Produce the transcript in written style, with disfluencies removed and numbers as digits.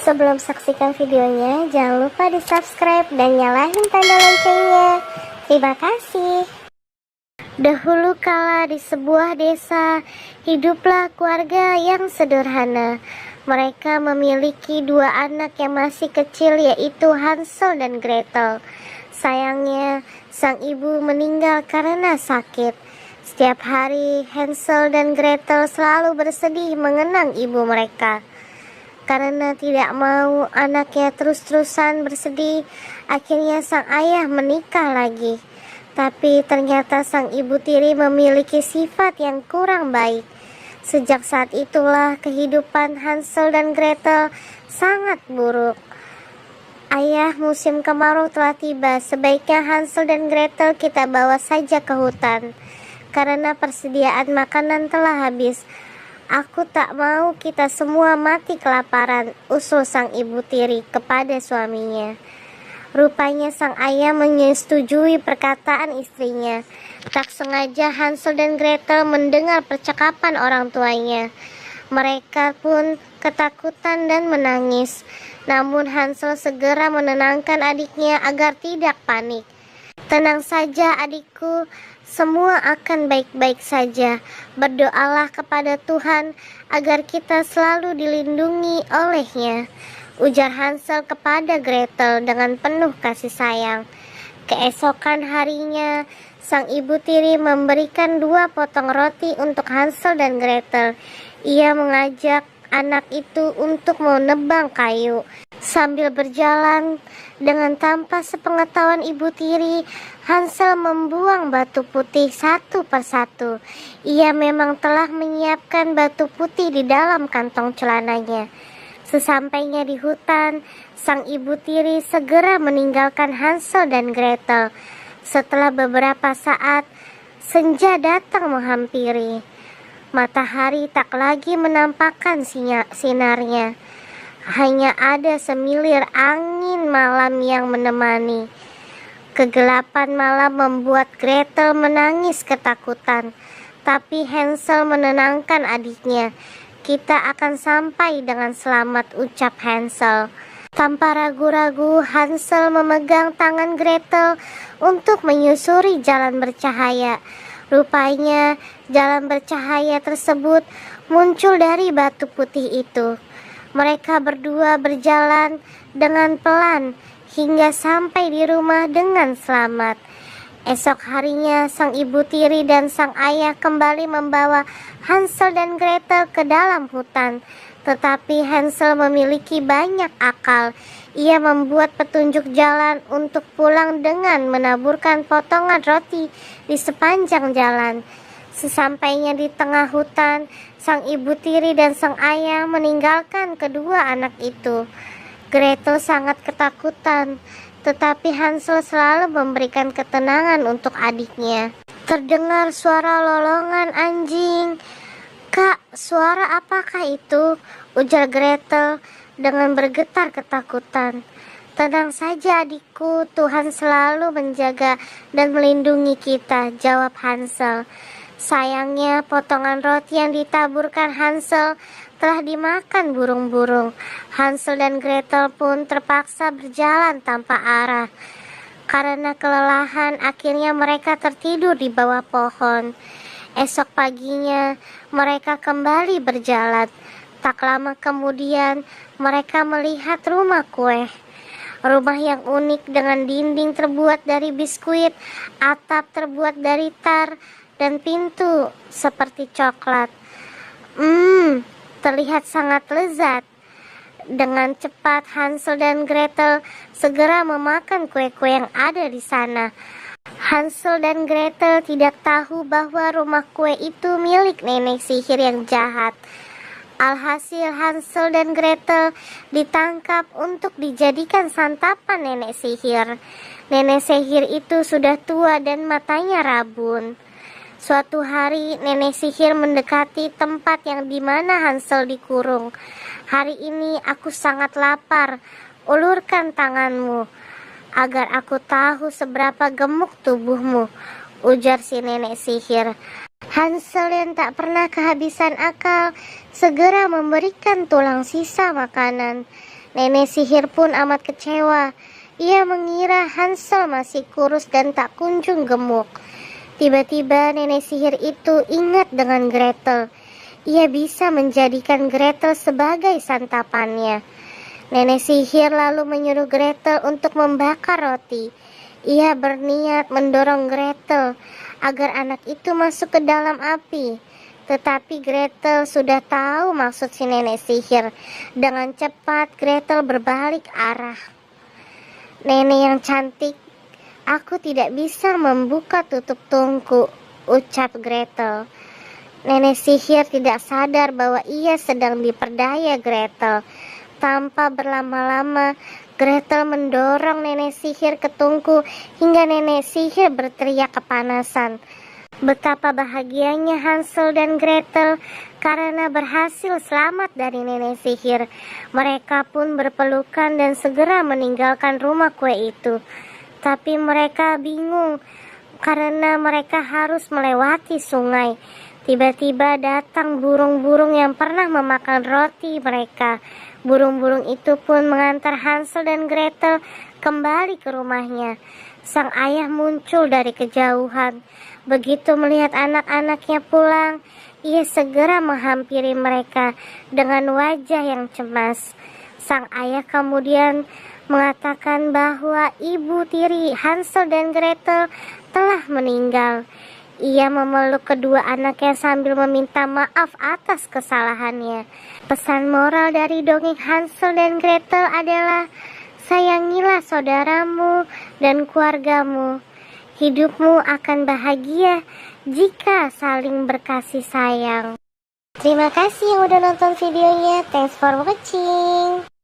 Sebelum saksikan videonya, jangan lupa di subscribe dan nyalain tanda loncengnya. Terima kasih. Dahulu kala di sebuah desa, hiduplah keluarga yang sederhana. Mereka memiliki dua anak yang masih kecil, yaitu Hansel dan Gretel. Sayangnya, sang ibu meninggal karena sakit. Setiap hari, Hansel dan Gretel selalu bersedih mengenang ibu mereka. Karena tidak mau anaknya terus-terusan bersedih, akhirnya sang ayah menikah lagi. Tapi ternyata sang ibu tiri memiliki sifat yang kurang baik. Sejak saat itulah kehidupan Hansel dan Gretel sangat buruk. Ayah, musim kemarau telah tiba. Sebaiknya Hansel dan Gretel kita bawa saja ke hutan, karena persediaan makanan telah habis. Aku tak mau kita semua mati kelaparan, usul sang ibu tiri kepada suaminya. Rupanya sang ayah menyetujui perkataan istrinya. Tak sengaja Hansel dan Gretel mendengar percakapan orang tuanya. Mereka pun ketakutan dan menangis. Namun Hansel segera menenangkan adiknya agar tidak panik. Tenang saja adikku, semua akan baik-baik saja. Berdoalah kepada Tuhan agar kita selalu dilindungi olehnya, ujar Hansel kepada Gretel dengan penuh kasih sayang. Keesokan harinya, sang ibu tiri memberikan 2 potong roti untuk Hansel dan Gretel. Ia mengajak anak itu untuk menebang kayu. Sambil berjalan dengan tanpa sepengetahuan ibu tiri, Hansel membuang batu putih satu persatu. Ia memang telah menyiapkan batu putih di dalam kantong celananya. Sesampainya di hutan, sang ibu tiri segera meninggalkan Hansel dan Gretel. Setelah beberapa saat, senja datang menghampiri. Matahari tak lagi menampakkan sinarnya. Hanya ada semilir angin malam yang menemani. Kegelapan malam membuat Gretel menangis ketakutan. Tapi Hansel menenangkan adiknya. Kita akan sampai dengan selamat, ucap Hansel. Tanpa ragu-ragu, Hansel memegang tangan Gretel untuk menyusuri jalan bercahaya. Rupanya jalan bercahaya tersebut muncul dari batu putih itu. Mereka berdua berjalan dengan pelan hingga sampai di rumah dengan selamat. Esok harinya sang ibu tiri dan sang ayah kembali membawa Hansel dan Gretel ke dalam hutan. Tetapi Hansel memiliki banyak akal. Ia membuat petunjuk jalan untuk pulang dengan menaburkan potongan roti di sepanjang jalan. Sesampainya di tengah hutan, sang ibu tiri dan sang ayah meninggalkan kedua anak itu. Gretel sangat ketakutan, tetapi Hansel selalu memberikan ketenangan untuk adiknya. Terdengar suara lolongan anjing. "Kak, suara apakah itu?" ujar Gretel dengan bergetar ketakutan. "Tenang saja adikku, Tuhan selalu menjaga dan melindungi kita," jawab Hansel. Sayangnya potongan roti yang ditaburkan Hansel telah dimakan burung-burung. Hansel dan Gretel pun terpaksa berjalan tanpa arah. Karena kelelahan, akhirnya mereka tertidur di bawah pohon. Esok paginya mereka kembali berjalan. Tak lama kemudian mereka melihat rumah kue. Rumah yang unik dengan dinding terbuat dari biskuit, atap terbuat dari tar, dan pintu seperti coklat. Terlihat sangat lezat. Dengan cepat Hansel dan Gretel segera memakan kue-kue yang ada di sana. Hansel dan Gretel tidak tahu bahwa rumah kue itu milik nenek sihir yang jahat. Alhasil Hansel dan Gretel ditangkap untuk dijadikan santapan nenek sihir. Nenek sihir itu sudah tua dan matanya rabun. Suatu hari nenek sihir mendekati tempat yang dimana Hansel dikurung. "Hari ini aku sangat lapar. Ulurkan tanganmu agar aku tahu seberapa gemuk tubuhmu," ujar si nenek sihir. Hansel yang tak pernah kehabisan akal segera memberikan tulang sisa makanan. Nenek sihir pun amat kecewa. Ia mengira Hansel masih kurus dan tak kunjung gemuk. Tiba-tiba nenek sihir itu ingat dengan Gretel. Ia bisa menjadikan Gretel sebagai santapannya. Nenek sihir lalu menyuruh Gretel untuk membakar roti. Ia berniat mendorong Gretel agar anak itu masuk ke dalam api. Tetapi Gretel sudah tahu maksud si nenek sihir. Dengan cepat Gretel berbalik arah. Nenek yang cantik, aku tidak bisa membuka tutup tungku, ucap Gretel. Nenek sihir tidak sadar bahwa ia sedang diperdaya Gretel. Tanpa berlama-lama, Gretel mendorong nenek sihir ke tungku hingga nenek sihir berteriak kepanasan. Betapa bahagianya Hansel dan Gretel karena berhasil selamat dari nenek sihir. Mereka pun berpelukan dan segera meninggalkan rumah kue itu. Tapi mereka bingung karena mereka harus melewati sungai. Tiba-tiba datang burung-burung yang pernah memakan roti mereka. Burung-burung itu pun mengantar Hansel dan Gretel kembali ke rumahnya. Sang ayah muncul dari kejauhan. Begitu melihat anak-anaknya pulang, ia segera menghampiri mereka dengan wajah yang cemas. Sang ayah kemudian mengatakan bahwa ibu tiri Hansel dan Gretel telah meninggal. Ia memeluk kedua anaknya sambil meminta maaf atas kesalahannya. Pesan moral dari dongeng Hansel dan Gretel adalah, sayangilah saudaramu dan keluargamu. Hidupmu akan bahagia jika saling berkasih sayang. Terima kasih yang udah nonton videonya. Thanks for watching.